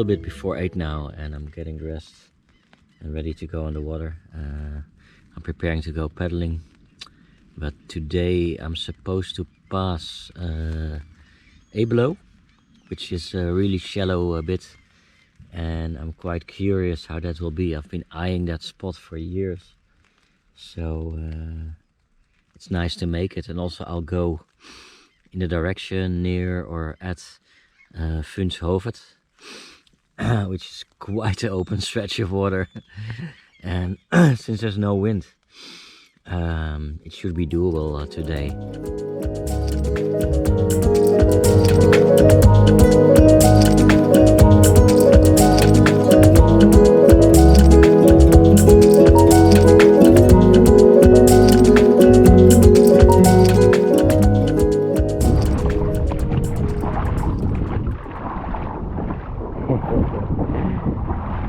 Bit before 8 now, and I'm getting dressed and ready to go on the water. I'm preparing to go paddling, but today I'm supposed to pass Aebelo, which is really shallow a bit, and I'm quite curious how that will be. I've been eyeing that spot for years, so it's nice to make it. And also I'll go in the direction near or at Fyn Rundt, which is quite an open stretch of water, and since there's no wind, it should be doable today.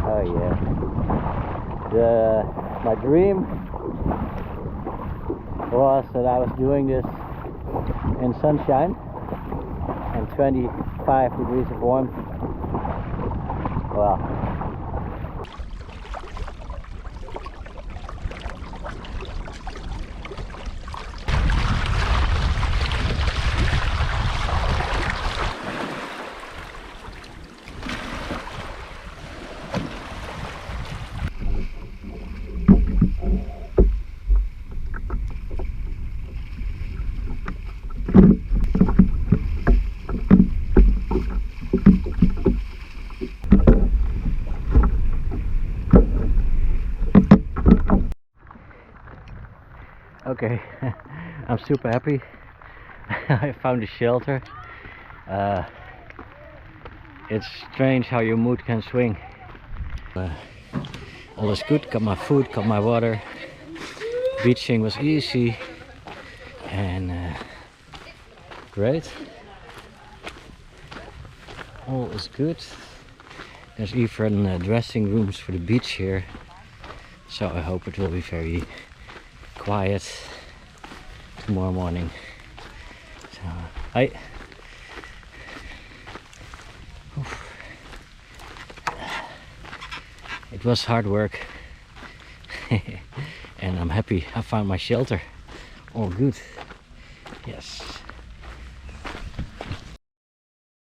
Oh yeah, my dream was that I was doing this in sunshine and 25 degrees of warmth. Wow. Okay, I'm super happy. I found a shelter. It's strange how your mood can swing. All is good, got my food, got my water. Beaching was easy and great. All is good. There's even dressing rooms for the beach here, so I hope it will be very quiet tomorrow morning. So it was hard work and I'm happy I found my shelter. All good. Yes.